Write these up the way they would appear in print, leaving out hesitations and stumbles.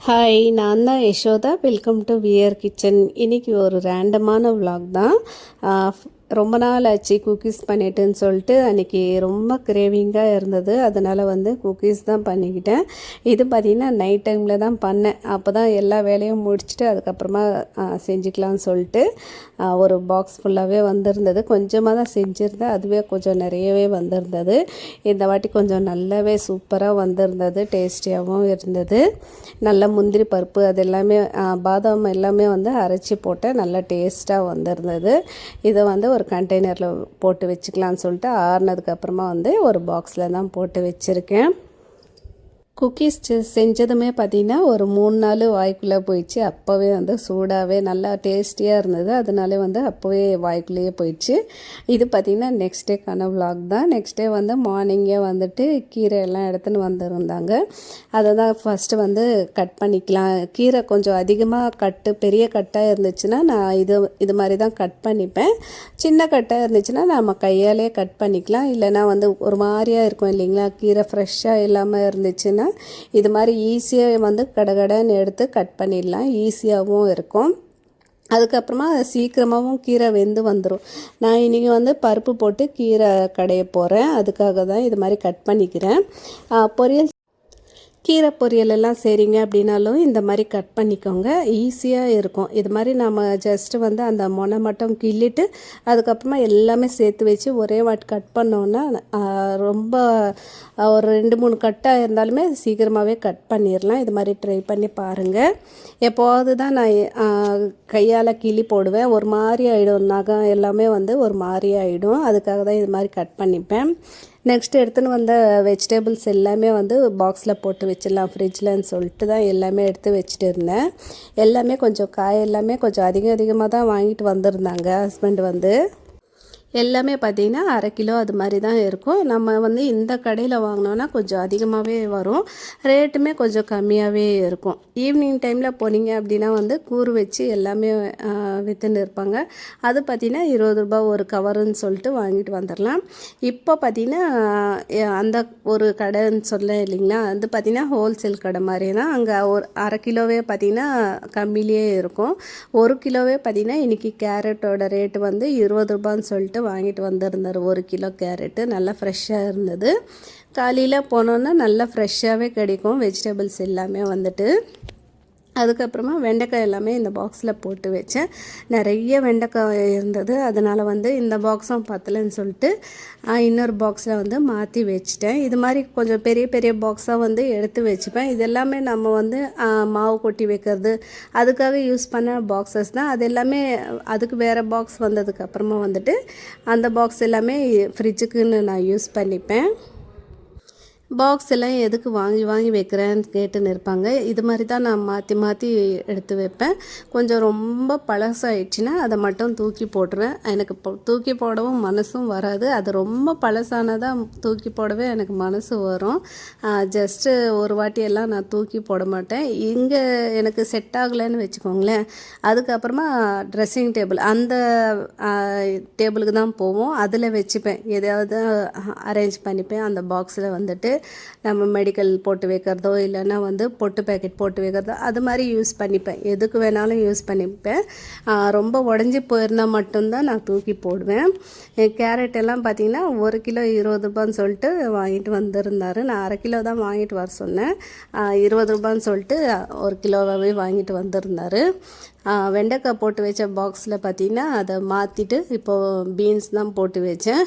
Hi, நான் தான் Yashoda. Welcome to wear kitchen. இன்றைக்கி ஒரு ரேண்டமான விலாக் தான். ரொம்ப நாள் ஆச்சு குக்கீஸ் பண்ணிட்டுன்னு சொல்லிட்டு அன்றைக்கி ரொம்ப கிரேவிங்காக இருந்தது. அதனால் குக்கீஸ் தான் பண்ணிக்கிட்டேன். இது பார்த்திங்கன்னா நைட் டைமில் தான் பண்ணேன். அப்போ தான் எல்லா வேலையும் முடிச்சுட்டு அதுக்கப்புறமா செஞ்சுக்கலான்னு சொல்லிட்டு ஒரு பாக்ஸ் ஃபுல்லாகவே வந்திருந்தது. கொஞ்சமாக தான் செஞ்சுருந்தேன், அதுவே கொஞ்சம் நிறையவே வந்திருந்தது. இந்த வாட்டி கொஞ்சம் நல்லாவே சூப்பராக வந்திருந்தது, டேஸ்டியாகவும் இருந்தது. நல்ல முந்திரி பருப்பு அது எல்லாமே பாதாம் எல்லாமே அரைச்சி போட்டேன், நல்லா டேஸ்ட்டாக வந்திருந்தது. இதை ஒரு கண்டெய்னரில் போட்டு வச்சுக்கலான்னு சொல்லிட்டு ஆறுனதுக்கப்புறமா ஒரு பாக்ஸில் தான் போட்டு வச்சுருக்கேன். குக்கீஸ் செஞ்சதுமே பார்த்திங்கன்னா ஒரு 3 நாள் வாய்க்குள்ளே போயிடுச்சு. அப்போவே சூடாகவே நல்லா டேஸ்டியாக இருந்தது. அதனாலே அப்போவே வாய்க்குள்ளேயே போயிடுச்சு. இது பார்த்திங்கன்னா நெக்ஸ்ட் டேக்கான விலாக் தான். நெக்ஸ்ட் டே மார்னிங்கே கீரை எல்லாம் எடுத்துன்னு வந்திருந்தாங்க. அதை தான் ஃபஸ்ட்டு கட் பண்ணிக்கலாம். கீரை கொஞ்சம் அதிகமாக பெரிய கட்டாக இருந்துச்சுன்னா நான் இது மாதிரி தான் கட் பண்ணிப்பேன். சின்ன கட்டாக இருந்துச்சுன்னா நம்ம கையாலே கட் பண்ணிக்கலாம். இல்லைனா ஒரு மாதிரியாக இருக்கும் இல்லைங்களா, கீரை ஃப்ரெஷ்ஷாக இல்லாமல் இருந்துச்சுன்னா இது மாதிரி ஈஸியாக கடகடன்னு எடுத்து கட் பண்ணிடலாம், ஈஸியாகவும் இருக்கும். அதுக்கப்புறமா சீக்கிரமாகவும் கீரை வெந்து வந்துடும். நான் இன்றைக்கி பருப்பு போட்டு கீரை கடைய போகிறேன். அதுக்காக தான் இது மாதிரி கட் பண்ணிக்கிறேன். பொரியல் கீரை பொரியல் எல்லாம் செய்கிறீங்க அப்படின்னாலும் இந்த மாதிரி கட் பண்ணிக்கோங்க, ஈஸியாக இருக்கும். இது மாதிரி நம்ம ஜஸ்ட்டு அந்த மொனை மட்டும் கிள்ளிட்டு அதுக்கப்புறமா எல்லாமே சேர்த்து வச்சு ஒரே வாட்டி கட் பண்ணோன்னா ரொம்ப ஒரு 2-3 கட்டாக இருந்தாலுமே சீக்கிரமாகவே கட் பண்ணிடலாம். இது மாதிரி ட்ரை பண்ணி பாருங்கள். எப்போது தான் நான் கையால் கிள்ளி போடுவேன், ஒரு மாதிரி ஆகிடும், நகம் எல்லாமே ஒரு மாதிரி ஆகிடும். அதுக்காக தான் இது மாதிரி கட் பண்ணிப்பேன். நெக்ஸ்ட்டு எடுத்துன்னு வந்த வெஜிடபிள்ஸ் எல்லாமே பாக்ஸில் போட்டு வச்சிடலாம் ஃப்ரிட்ஜில்னு சொல்லிட்டு தான் எல்லாமே எடுத்து வச்சுட்டு இருந்தேன். எல்லாமே கொஞ்சம் காய் எல்லாமே கொஞ்சம் அதிகமாக தான் வாங்கிட்டு வந்திருந்தாங்க ஹஸ்பண்ட். எல்லாமே பார்த்திங்கன்னா 1/2 கிலோ அது மாதிரி தான் இருக்கும். நம்ம இந்த கடையில் வாங்கினோன்னா கொஞ்சம் அதிகமாகவே வரும், ரேட்டுமே கொஞ்சம் கம்மியாகவே இருக்கும். ஈவினிங் டைமில் போனீங்க அப்படின்னா கூறு வச்சு எல்லாமே விற்றுன்னு இருப்பாங்க. அது பார்த்திங்கன்னா 20 ரூபா ஒரு கவருன்னு சொல்லிட்டு வாங்கிட்டு வந்துடலாம். இப்போ பார்த்திங்கன்னா அந்த ஒரு கடைன்னு சொல்ல இல்லைங்களா, அது பார்த்திங்கன்னா ஹோல்சேல் கடை மாதிரி தான். அங்கே ஒரு 1/2 கிலோவே பார்த்திங்கன்னா கம்மியிலே இருக்கும். 1 கிலோவே பார்த்திங்கன்னா இன்றைக்கி கேரட்டோட ரேட்டு 20 ரூபான்னு சொல்லிட்டு வாங்கிட்டு வந்திருந்தார். 1 கிலோ கேரட்டு நல்லா ஃப்ரெஷ்ஷாக இருந்தது. காலையில் போனோன்னா நல்லா ஃப்ரெஷ்ஷாகவே கிடைக்கும் வெஜிடபிள்ஸ் எல்லாமே அதுக்கப்புறமா வெண்டைக்காய் எல்லாமே இந்த பாக்ஸில் போட்டு வச்சேன். நிறைய வெண்டைக்காய் இருந்தது. அதனால் இந்த பாக்ஸும் பத்தலைன்னு சொல்லிட்டு இன்னொரு பாக்ஸில் மாற்றி வச்சுட்டேன். இது மாதிரி கொஞ்சம் பெரிய பெரிய பாக்ஸாக எடுத்து வச்சுப்பேன். இது எல்லாமே நம்ம மாவு கொட்டி வைக்கிறது அதுக்காக யூஸ் பண்ண பாக்ஸஸ் தான். அது எல்லாமே அதுக்கு வேறு பாக்ஸ் வந்ததுக்கப்புறமா அந்த பாக்ஸ் எல்லாமே ஃப்ரிட்ஜுக்குன்னு நான் யூஸ் பண்ணிப்பேன். பாக்ஸ் எல்லாம் எதுக்கு வாங்கி வைக்கிறேன்னு கேட்டுன்னு இருப்பாங்க. இது மாதிரி தான் நான் மாற்றி எடுத்து வைப்பேன். கொஞ்சம் ரொம்ப பழசாயிடுச்சுன்னா அதை மட்டும் தூக்கி போட்டுருவேன். எனக்கு தூக்கி போடவும் மனசும் வராது. அது ரொம்ப பழசானதான் தூக்கி போடவே எனக்கு மனசு வரும். ஜஸ்ட்டு ஒரு வாட்டியெல்லாம் நான் தூக்கி போட மாட்டேன். இங்கே எனக்கு செட் ஆகலைன்னு வச்சுக்கோங்களேன், அதுக்கப்புறமா ட்ரெஸ்ஸிங் டேபிள் அந்த டேபிளுக்கு தான் போவோம், அதில் வச்சுப்பேன். எதையாவது அரேஞ்ச் பண்ணிப்பேன். அந்த பாக்ஸில் நம்ம மெடிக்கல் போட்டு வைக்கிறதோ இல்லைன்னா பொட்டு பேக்கெட் போட்டு வைக்கிறதோ அது மாதிரி யூஸ் பண்ணிப்பேன். எதுக்கு வேணாலும் யூஸ் பண்ணிப்பேன். ரொம்ப உடஞ்சி போயிருந்தால் மட்டும்தான் நான் தூக்கி போடுவேன். கேரட் எல்லாம் பார்த்திங்கன்னா 1 கிலோ 20 ரூபான்னு சொல்லிட்டு வாங்கிட்டு வந்திருந்தார். நான் 1/2 கிலோ தான் வாங்கிட்டு வர சொன்னேன். 20 ரூபான்னு சொல்லிட்டு 1 கிலோவாகவே வாங்கிட்டு வந்திருந்தார். வெண்டைக்காய் போட்டு வச்ச பாக்ஸில் பார்த்திங்கன்னா அதை மாற்றிட்டு இப்போது பீன்ஸ் தான் போட்டு வச்சேன்.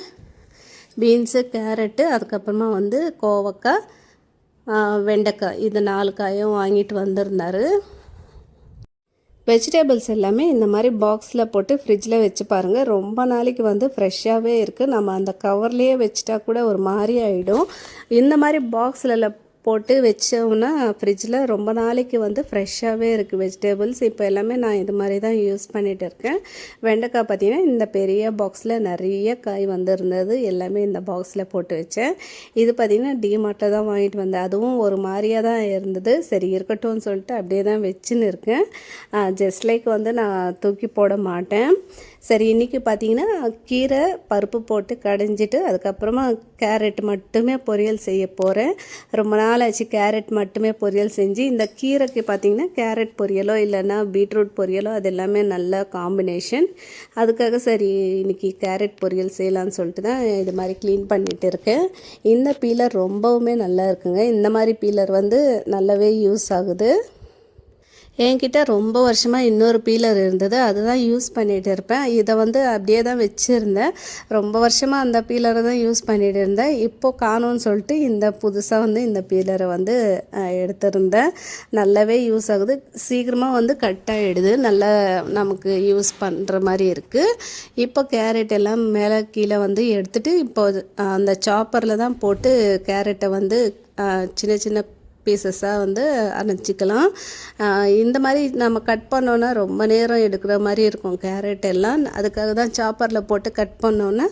பீன்ஸு, கேரட்டு, அதுக்கப்புறமா கோவக்காய், வெண்டைக்காய், இது 4 காயும் வாங்கிட்டு வந்திருந்தார். வெஜிடபிள்ஸ் எல்லாமே இந்த மாதிரி பாக்ஸில் போட்டு ஃப்ரிட்ஜில் வச்சு பாருங்கள். ரொம்ப நாளைக்கு ஃப்ரெஷ்ஷாகவே இருக்குது. நம்ம அந்த கவர்லேயே வச்சுட்டா கூட ஒரு மாதிரி ஆகிடும். இந்த மாதிரி பாக்ஸில் போட்டு வச்சோம்னா ஃப்ரிட்ஜில் ரொம்ப நாளைக்கு ஃப்ரெஷ்ஷாகவே இருக்குது வெஜிடபிள்ஸ். இப்போ எல்லாமே நான் இது மாதிரி தான் யூஸ் பண்ணிகிட்டு இருக்கேன். வெண்டைக்காய் பார்த்திங்கன்னா இந்த பெரிய பாக்ஸில் நிறைய காய் இருந்தது. எல்லாமே இந்த பாக்ஸில் போட்டு வச்சேன். இது பார்த்திங்கன்னா டிமார்ட்டில் தான் வாங்கிட்டு வந்தேன். அதுவும் ஒரு மாதிரியாக தான் இருந்தது. சரி இருக்கட்டும்னு சொல்லிட்டு அப்படியே தான் வச்சுன்னு இருக்கேன். ஜஸ்ட் லைக் நான் தூக்கி போட மாட்டேன். சரி, இன்றைக்கி பார்த்திங்கன்னா கீரை பருப்பு போட்டு கடைஞ்சிட்டு அதுக்கப்புறமா கேரட் மட்டுமே பொரியல் செய்ய போகிறேன். ரொம்ப நாள் ஆச்சு கேரட் மட்டுமே பொரியல் செஞ்சு. இந்த கீரைக்கு பார்த்திங்கன்னா கேரட் பொரியலோ இல்லைன்னா பீட்ரூட் பொரியலோ அது எல்லாமே நல்ல காம்பினேஷன். அதுக்காக சரி இன்றைக்கி கேரட் பொரியல் செய்யலான்னு சொல்லிட்டு தான் இது மாதிரி க்ளீன் பண்ணிகிட்டு இருக்கேன். இந்த பீலர் ரொம்பவுமே நல்லா இருக்குங்க. இந்த மாதிரி பீலர் வந்து நல்லாவே யூஸ் ஆகுது. என்கிட்ட ரொம்ப வருஷமாக இன்னொரு பீலர் இருந்தது, அதுதான் யூஸ் பண்ணிகிட்டு இருப்பேன். இதை வந்து அப்படியே தான் வச்சுருந்தேன். ரொம்ப வருஷமாக அந்த பீலரை தான் யூஸ் பண்ணிகிட்டு இருந்தேன். இப்போது காணோன்னு சொல்லிட்டு இந்த புதுசாக வந்து இந்த பீலரை வந்து எடுத்திருந்தேன். நல்லாவே யூஸ் ஆகுது. சீக்கிரமாக வந்து கட் ஆகிடுது. நல்லா நமக்கு யூஸ் பண்ணுற மாதிரி இருக்குது. இப்போ கேரட் எல்லாம் மேலே கீழே வந்து எடுத்துகிட்டு இப்போ அந்த சாப்பரில் தான் போட்டு கேரட்டை வந்து சின்ன சின்ன பீசஸாக வந்து அரைச்சிக்கலாம். இந்த மாதிரி நம்ம கட் பண்ணோன்னா ரொம்ப நேரம் எடுக்கிற மாதிரி இருக்கும் கேரட் எல்லாம். அதுக்காக தான் சாப்பரில் போட்டு கட் பண்ணோன்னா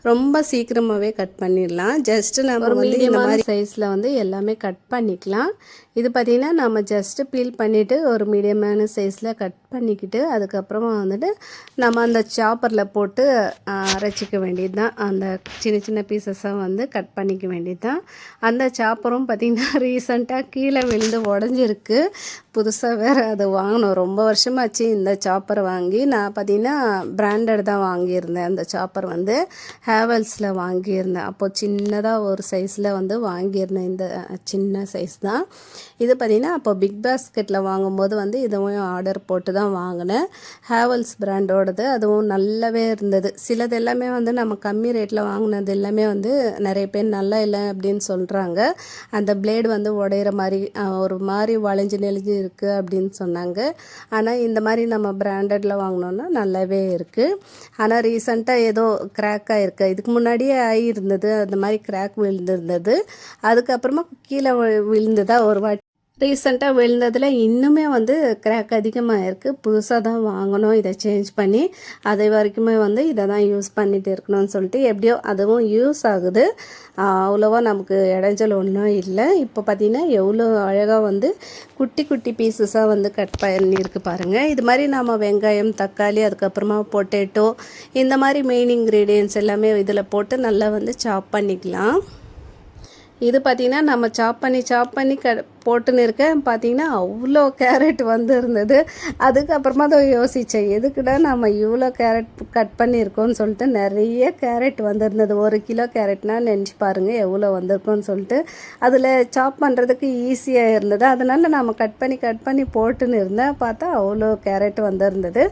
ரொம்ப சீக்கிரமாகவே கட் பண்ணிடலாம். ஜஸ்ட்டு நம்ம வந்து இந்த மாதிரி சைஸில் வந்து எல்லாமே கட் பண்ணிக்கலாம். இது பார்த்திங்கன்னா நம்ம ஜஸ்ட்டு பீல் பண்ணிவிட்டு ஒரு மீடியமான சைஸில் கட் பண்ணிக்கிட்டு அதுக்கப்புறமா வந்துட்டு நம்ம அந்த சாப்பரில் போட்டு அரைச்சிக்க வேண்டியது தான். அந்த சின்ன சின்ன பீசஸாக வந்து கட் பண்ணிக்க வேண்டியது தான். அந்த சாப்பரும் பார்த்திங்கன்னா ரீசண்டாக கீழே விழுந்து உடஞ்சிருக்கு. புதுசாக வேறு அதை வாங்கினோம். ரொம்ப வருஷமாச்சு இந்த சாப்பர் வாங்கி. நான் பார்த்திங்கன்னா பிராண்டட் தான் வாங்கியிருந்தேன். அந்த சாப்பர் வந்து ஹேவல்ஸில் வாங்கியிருந்தேன். அப்போது சின்னதாக ஒரு சைஸில் வந்து வாங்கியிருந்தேன். இந்த சின்ன சைஸ் தான் இது. பார்த்திங்கன்னா அப்போ பிக் பாஸ்கெட்டில் வாங்கும்போது வந்து இதுவும் ஆர்டர் போட்டு தான் வாங்கினேன். ஹேவல்ஸ் பிராண்டோடது. அதுவும் நல்லாவே இருந்தது. சிலது எல்லாமே வந்து நம்ம கம்மி ரேட்டில் வாங்கினது எல்லாமே வந்து நிறைய பேர் நல்லா இல்லை அப்படின்னு சொல்கிறாங்க. அந்த பிளேடு வந்து உடையிற மாதிரி ஒரு மாதிரி வளைஞ்சு நெளிஞ்சு இருக்குது அப்படின்னு சொன்னாங்க. ஆனால் இந்த மாதிரி நம்ம பிராண்டடில் வாங்கினோன்னா நல்லாவே இருக்குது. ஆனால் ரீசண்டாக ஏதோ கிராக் ஆகிருக்கு. இதுக்கு முன்னாடியே ஆகியிருந்தது அந்த மாதிரி கிராக் விழுந்திருந்தது. அதுக்கப்புறமா கீழே விழுந்ததா ஒரு வாட்டி ரீசெண்டாக விழுந்ததில் இன்னுமே வந்து கிராக் அதிகமாக இருக்குது. புதுசாக தான் வாங்கணும் இதை சேஞ்ச் பண்ணி. அது வரைக்குமே வந்து இதை தான் யூஸ் பண்ணிகிட்டு இருக்கணும்னு சொல்லிட்டு எப்படியோ அதுவும் யூஸ் ஆகுது. அவ்வளோவா நமக்கு இடைஞ்சல் ஒன்றும் இல்லை. இப்போ பார்த்திங்கன்னா எவ்வளோ அழகாக வந்து குட்டி குட்டி பீசஸாக வந்து கட் பண்ணியிருக்கு பாருங்கள். இது மாதிரி நம்ம வெங்காயம், தக்காளி, அதுக்கப்புறமா பொட்டேட்டோ இந்த மாதிரி மெயின் இன்க்ரீடியன்ட்ஸ் எல்லாமே இதில் போட்டு நல்லா வந்து சாப் பண்ணிக்கலாம். இது பார்த்திங்கன்னா நம்ம சாப் பண்ணி போட்டுன்னு இருக்கேன். பார்த்திங்கன்னா அவ்வளோ கேரட் வந்து இருந்தது. அதுக்கப்புறமா தான் யோசித்தேன், எதுக்குடா நம்ம இவ்வளோ கேரட் கட் பண்ணியிருக்கோன்னு சொல்லிட்டு. நிறைய கேரட் வந்துருந்தது. 1 கிலோ கேரட்னால் நினச்சி பாருங்கள் எவ்வளோ வந்திருக்கோன்னு சொல்லிட்டு. அதில் சாப் பண்ணுறதுக்கு ஈஸியாக இருந்தது. அதனால் நம்ம கட் பண்ணி போட்டுன்னு இருந்தேன். பார்த்தா அவ்வளோ கேரட் வந்துருந்தது.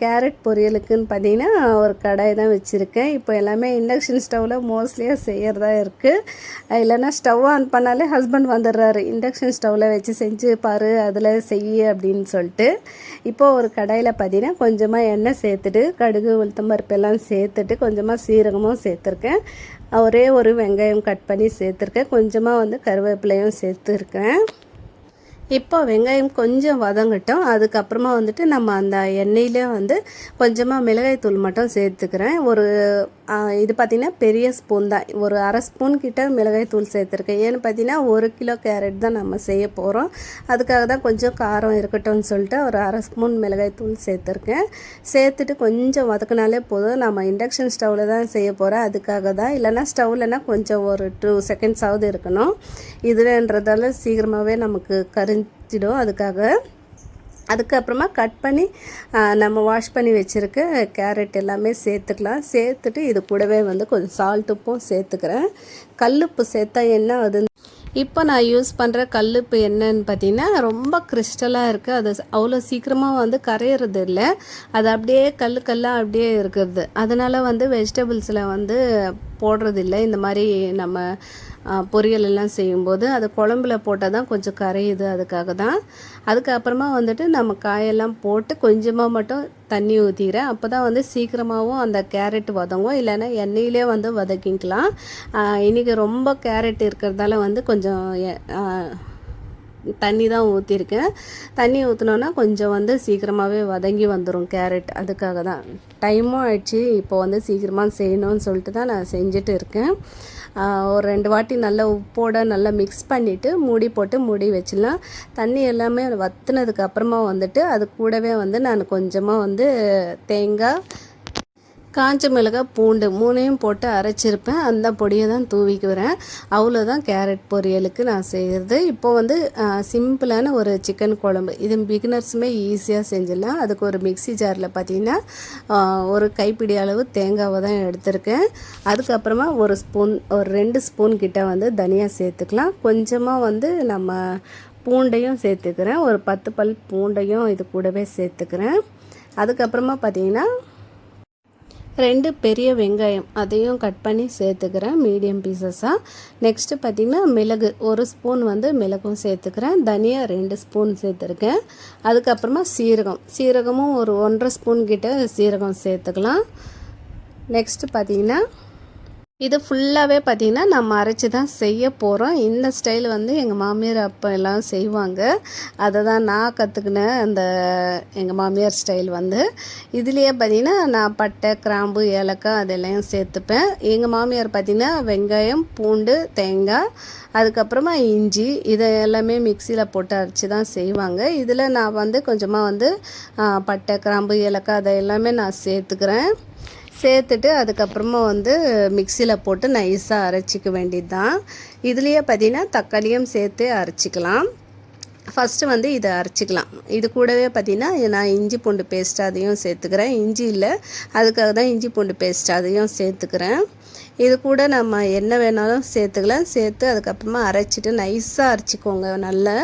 கேரட் பொரியலுக்குன்னு பார்த்திங்கன்னா ஒரு கடாய் தான் வச்சுருக்கேன். இப்போ எல்லாமே இண்டக்ஷன் ஸ்டவ்வில் மோஸ்ட்லியாக செய்கிறதா இருக்குது. இல்லைன்னா ஸ்டவ் ஆன் பண்ணாலே ஹஸ்பண்ட் வந்துடுறாரு, இண்டக்ஷன் ஸ்டவ்வில் வச்சு செஞ்சு பாரு, அதில் செய்ய அப்படின்னு சொல்லிட்டு. இப்போது ஒரு கடாயில் பார்த்தீங்கன்னா கொஞ்சமாக எண்ணெய் சேர்த்துட்டு கடுகு, உளுத்தம்பருப்பு எல்லாம் சேர்த்துட்டு கொஞ்சமாக சீரகமும் சேர்த்துருக்கேன். ஒரே ஒரு வெங்காயம் கட் பண்ணி சேர்த்துருக்கேன். கொஞ்சமாக வந்து கருவேப்பிலையும் சேர்த்துருக்கேன். இப்போ வெங்காயம் கொஞ்சம் வதங்கட்டும். அதுக்கப்புறமா வந்துட்டு நம்ம அந்த எண்ணெயிலே வந்து கொஞ்சமாக மிளகாய்த்தூள் மட்டும் சேர்த்துக்கிறேன். இது பார்த்திங்கன்னா பெரிய ஸ்பூன் தான், ஒரு அரை ஸ்பூன் கிட்ட மிளகாய்த்தூள் சேர்த்துருக்கேன். ஏன்னு பார்த்தீங்கன்னா 1 கிலோ கேரட் தான் நம்ம செய்ய போகிறோம். அதுக்காக தான் கொஞ்சம் காரம் இருக்கட்டும்னு சொல்லிட்டு ஒரு அரை ஸ்பூன் மிளகாய்த்தூள் சேர்த்துருக்கேன். சேர்த்துட்டு கொஞ்சம் வதக்கினாலே போதும். நம்ம இண்டக்ஷன் ஸ்டவ்வில் தான் செய்ய போகிறேன், அதுக்காக தான். இல்லைனா ஸ்டவ்லனா கொஞ்சம் ஒரு 2 செகண்ட்ஸாவது இருக்கணும். இதுலன்றதால சீக்கிரமாகவே நமக்கு கரிஞ்சிடும். அதுக்கப்புறமா கட் பண்ணி நம்ம வாஷ் பண்ணி வச்சுருக்க கேரட் எல்லாமே சேர்த்துக்கலாம். சேர்த்துட்டு இது கூடவே வந்து கொஞ்சம் சால்ட் உப்பும் சேர்த்துக்கிறேன். கல்லுப்பு சேர்த்தா என்ன அது இப்போ நான் யூஸ் பண்ணுற கல்லுப்பு என்னன்னு பார்த்தீங்கன்னா ரொம்ப கிறிஸ்டலாக இருக்குது. அது அவ்வளோ சீக்கிரமாக வந்து கரையிறது இல்லை. அது அப்படியே கல்லாக அப்படியே இருக்கிறது. அதனால் வந்து வெஜிடபிள்ஸில் வந்து போடுறதில்லை. இந்த மாதிரி நம்ம பொரியல் எல்லாம் செய்யும்போது அது குழம்புல போட்டால் தான் கொஞ்சம் கரையுது. அதுக்காக தான். அதுக்கப்புறமா வந்துட்டு நம்ம காயெல்லாம் போட்டு கொஞ்சமாக மட்டும் தண்ணி ஊற்றிக்கிறேன். அப்போ தான் வந்து சீக்கிரமாகவும் அந்த கேரட் வதங்கும். இல்லைன்னா எண்ணெயிலே வந்து வதக்கிக்கலாம். இன்றைக்கி ரொம்ப கேரட் இருக்கிறதால வந்து கொஞ்சம் தண்ணி தான் ஊற்றிருக்கேன். தண்ணி ஊற்றினோன்னா கொஞ்சம் வந்து சீக்கிரமாகவே வதங்கி வந்துடும் கேரட். அதுக்காக தான். டைமும் ஆயிடுச்சு. இப்போ வந்து சீக்கிரமாக செய்யணும்னு சொல்லிட்டு தான் நான் செஞ்சுட்டு இருக்கேன். ஒரு 2 வாட்டி நல்லா உப்போடு நல்லா மிக்ஸ் பண்ணிவிட்டு மூடி வச்சிடலாம். தண்ணி எல்லாமே வற்றினதுக்கு அப்புறமா வந்துட்டு அது கூடவே வந்து நான் கொஞ்சமாக வந்து தேங்காய், காஞ்ச மிளகாய் பூண்டு 3ஐயும் போட்டு அரைச்சிருப்பேன். அந்த பொடியை தான் தூவிக்குறேன். அவ்வளோதான் கேரட் பொரியலுக்கு நான் செய்கிறது. இப்போ வந்து சிம்பிளான ஒரு சிக்கன் குழம்பு, இது பிகினர்ஸுமே ஈஸியாக செஞ்சிடலாம். அதுக்கு ஒரு மிக்ஸி ஜாரில் பார்த்திங்கன்னா ஒரு கைப்பிடி அளவு தேங்காவை தான் எடுத்திருக்கேன். அதுக்கப்புறமா ஒரு 2 ஸ்பூன் கிட்ட வந்து தனியா சேர்த்துக்கலாம். கொஞ்சமாக வந்து நம்ம பூண்டையும் சேர்த்துக்கிறேன். ஒரு 10 பல் பூண்டையும் இது கூடவே சேர்த்துக்கிறேன். அதுக்கப்புறமா பார்த்திங்கன்னா 2 பெரிய வெங்காயம் அதையும் கட் பண்ணி சேர்த்துக்கிறேன் மீடியம் பீசஸாக. நெக்ஸ்ட்டு பார்த்திங்கன்னா மிளகு 1 ஸ்பூன் வந்து மிளகும் சேர்த்துக்கிறேன். தனியா 2 ஸ்பூன் சேர்த்துருக்கேன். அதுக்கப்புறமா சீரகமும் ஒரு 1.5 ஸ்பூன் கிட்ட சீரகம் சேர்த்துக்கலாம். நெக்ஸ்ட்டு பார்த்திங்கன்னா இது ஃபுல்லாகவே பார்த்திங்கன்னா நம்ம அரைச்சி தான் செய்ய போகிறோம். இந்த ஸ்டைல் வந்து எங்கள் மாமியார் அப்போ எல்லாம் செய்வாங்க. அதை தான் நான் கற்றுக்கினேன். அந்த எங்கள் மாமியார் ஸ்டைல் வந்து இதுலேயே பார்த்திங்கன்னா நான் பட்டை, கிராம்பு, ஏலக்காய் அதெல்லாம் சேர்த்துப்பேன். எங்கள் மாமியார் பார்த்திங்கன்னா வெங்காயம், பூண்டு, தேங்காய், அதுக்கப்புறமா இஞ்சி இதை எல்லாமே மிக்சியில் போட்டு அரைச்சி தான் செய்வாங்க. இதில் நான் வந்து கொஞ்சமாக வந்து பட்டை, கிராம்பு, ஏலக்காய் அதை எல்லாமே நான் சேர்த்துட்டு அதுக்கப்புறமா வந்து மிக்சியில் போட்டு நைஸாக அரைச்சிக்க வேண்டியது தான். இதுலேயே பார்த்திங்கன்னா தக்காளியும் சேர்த்து அரைச்சிக்கலாம். ஃபஸ்ட்டு வந்து இதை அரைச்சிக்கலாம். இது கூடவே பார்த்திங்கன்னா நான் இஞ்சி பூண்டு பேஸ்ட் அதையும் சேர்த்துக்கிறேன். இஞ்சி இல்லை, அதுக்காக தான் இஞ்சி பூண்டு பேஸ்ட் அதையும் சேர்த்துக்கிறேன். இது கூட நம்ம என்ன வேணாலும் சேர்த்துக்கலாம். சேர்த்து அதுக்கப்புறமா அரைச்சிட்டு நைஸாக அரைச்சிக்கோங்க நல்லா.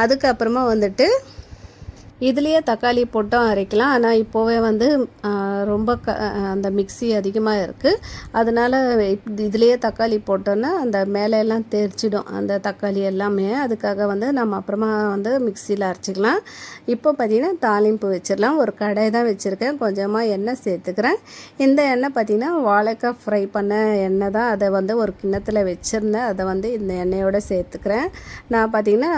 அதுக்கப்புறமா வந்துட்டு இதுலேயே தக்காளி போட்டும் அரைக்கலாம். ஆனால் இப்போவே வந்து ரொம்ப அந்த மிக்ஸி அதிகமாக இருக்குது. அதனால் இதுலேயே தக்காளி போட்டோன்னா அந்த மேலெல்லாம் தெரிச்சிடும் அந்த தக்காளி எல்லாமே. அதுக்காக வந்து நம்ம அப்புறமா வந்து மிக்சியில் அரைச்சிக்கலாம். இப்போ பார்த்திங்கன்னா தாளிம்பு வச்சிடலாம். ஒரு கடாய் தான் வச்சுருக்கேன். கொஞ்சமாக எண்ணெய் சேர்த்துக்கிறேன். இந்த எண்ணெய் பார்த்திங்கன்னா வாழைக்காய் ஃப்ரை பண்ண எண்ணெய் தான். அதை வந்து ஒரு கிண்ணத்தில் வச்சுருந்தேன். அதை வந்து இந்த எண்ணெயோடு சேர்த்துக்கிறேன். நான் பார்த்திங்கன்னா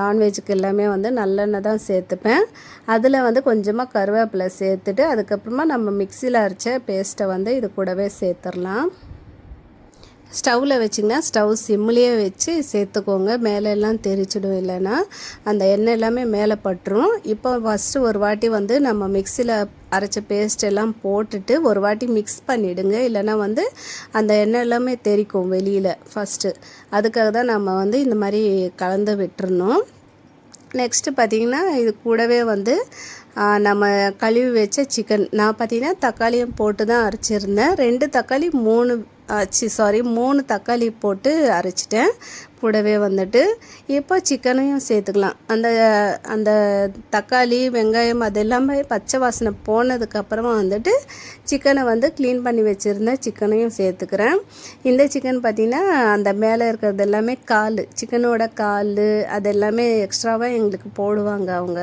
நான்வெஜ்ஜுக்கு எல்லாமே வந்து நல்லெண்ணெய் தான் சேர்த்துப்பேன். அதில் வந்து கொஞ்சமாக கருவேப்பிலை சேர்த்துட்டு அதுக்கப்புறமா நம்ம மிக்சியில் அரைச்ச பேஸ்ட்டை வந்து இது கூடவே சேர்த்துடலாம். ஸ்டவ்வில் வச்சிங்கன்னா ஸ்டவ் சிம்லேயே வச்சு சேர்த்துக்கோங்க. மேலெல்லாம் தெரிச்சிடும், இல்லைன்னா அந்த எண்ணெய் எல்லாமே மேலே பட்டுரும். இப்போ ஃபஸ்ட்டு ஒரு வாட்டி வந்து நம்ம மிக்சியில் அரைச்ச பேஸ்ட் எல்லாம் போட்டுட்டு ஒரு வாட்டி மிக்ஸ் பண்ணிவிடுங்க. இல்லைனா வந்து அந்த எண்ணெய் எல்லாமே தெரிக்கும் வெளியில் ஃபஸ்ட்டு. அதுக்காக தான் நம்ம வந்து இந்த மாதிரி கலந்து விட்டுறணும். நெக்ஸ்ட்டு பார்த்திங்கன்னா இது கூடவே வந்து நம்ம கழுவி வச்ச சிக்கன், நான் பார்த்திங்கன்னா தக்காளியும் போட்டு தான் அரைச்சிருந்தேன். 3 தக்காளி போட்டு அரைச்சிட்டேன். கூடவே வந்துட்டு இப்போ சிக்கனையும் சேர்த்துக்கலாம். அந்த தக்காளி, வெங்காயம் அதெல்லாமே பச்சை வாசனை போனதுக்கப்புறமா வந்துட்டு சிக்கனை வந்து க்ளீன் பண்ணி வச்சுருந்த சிக்கனையும் சேர்த்துக்கிறேன். இந்த சிக்கன் பார்த்திங்கன்னா அந்த மேலே இருக்கிறது எல்லாமே சிக்கனோட கால் அதெல்லாமே எக்ஸ்ட்ராவாக எங்களுக்கு போடுவாங்க அவங்க.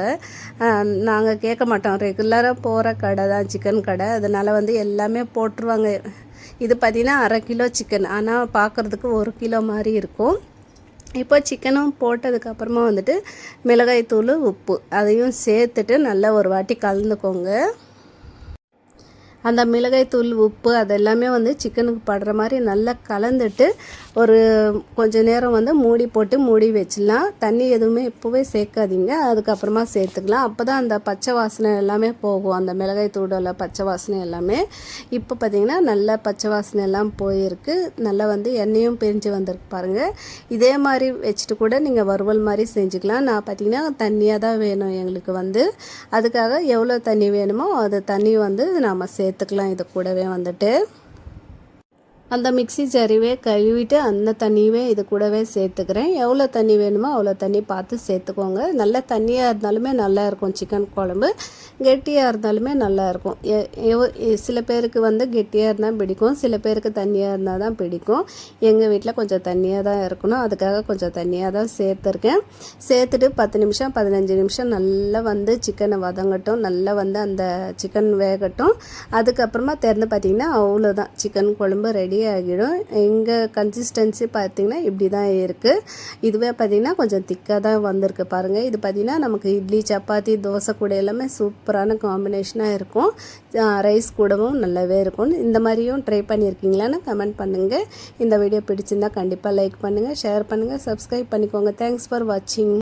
நாங்கள் கேட்க மாட்டோம். ரெகுலராக போகிற கடை தான் சிக்கன் கடை. அதனால் வந்து எல்லாமே போட்டுருவாங்க. இது பார்த்திங்கன்னா 1/2 கிலோ சிக்கன், ஆனால் பார்க்குறதுக்கு 1 கிலோ மாதிரி இருக்கும். இப்போ சிக்கனும் போட்டதுக்கப்புறமா வந்துட்டு மிளகாய் தூள், உப்பு அதையும் சேர்த்துட்டு நல்லா ஒரு வாட்டி கலந்துக்கோங்க. அந்த மிளகாய் தூள், உப்பு அதெல்லாமே வந்து சிக்கனுக்கு படுற மாதிரி நல்லா கலந்துட்டு ஒரு கொஞ்சம் நேரம் வந்து மூடி வச்சிடலாம். தண்ணி எதுவுமே இப்போவே சேர்க்காதீங்க, அதுக்கப்புறமா சேர்த்துக்கலாம். அப்போ தான் அந்த பச்சை வாசனை எல்லாமே போகும், அந்த மிளகாய் தூளோட பச்சை வாசனை எல்லாமே. இப்போ பார்த்திங்கன்னா நல்லா பச்சை வாசனை எல்லாம் போயிருக்கு. நல்லா வந்து எண்ணெயும் பிரிஞ்சு வந்திருக்கு பாருங்கள். இதே மாதிரி வச்சுட்டு கூட நீங்கள் வறுவல் மாதிரி செஞ்சுக்கலாம். நான் பார்த்திங்கன்னா தண்ணியாக தான் வேணும் எங்களுக்கு வந்து. அதுக்காக எவ்வளோ தண்ணி வேணுமோ அது தண்ணி வந்து நாம் சேர்த்துக்கலாம். இது கூடவே வந்துட்டு அந்த மிக்ஸி ஜாரிவே கழுவிட்டு அந்த தண்ணியவே இது கூடவே சேர்த்துக்கிறேன். எவ்வளோ தண்ணி வேணுமோ அவ்வளோ தண்ணி பார்த்து சேர்த்துக்கோங்க. நல்ல தண்ணியாக இருந்தாலுமே நல்லாயிருக்கும் சிக்கன் குழம்பு, கெட்டியாக இருந்தாலுமே நல்லாயிருக்கும். சில பேருக்கு வந்து கெட்டியாக இருந்தால் பிடிக்கும், சில பேருக்கு தண்ணியாக இருந்தால் தான் பிடிக்கும். எங்கள் வீட்டில் கொஞ்சம் தண்ணியாக தான் இருக்கணும், அதுக்காக கொஞ்சம் தண்ணியாக தான் சேர்த்துருக்கேன். சேர்த்துட்டு 10 நிமிஷம் 15 நிமிஷம் நல்லா வந்து சிக்கனை வதங்கட்டும், நல்லா வந்து அந்த சிக்கன் வேகட்டும். அதுக்கப்புறமா திறந்து பார்த்திங்கன்னா அவ்வளோதான், சிக்கன் குழம்பு ரெடி ஆகிடும். எங்கள் கன்சிஸ்டன்சி பார்த்திங்கன்னா இப்படி தான் இருக்குது. இதுவே பார்த்திங்கன்னா கொஞ்சம் திக்காக தான் வந்திருக்கு பாருங்கள். இது பார்த்திங்கன்னா நமக்கு இட்லி, சப்பாத்தி, தோசை கூட எல்லாமே சூப்பரான காம்பினேஷனாக இருக்கும். ரைஸ் கூடவும் நல்லாவே இருக்கும். இந்த மாதிரியும் ட்ரை பண்ணியிருக்கீங்களான்னு கமெண்ட் பண்ணுங்கள். இந்த வீடியோ பிடிச்சிருந்தால் கண்டிப்பாக லைக் பண்ணுங்கள், ஷேர் பண்ணுங்கள், சப்ஸ்கிரைப் பண்ணிக்கோங்க. தேங்க்ஸ் ஃபார் வாட்சிங்.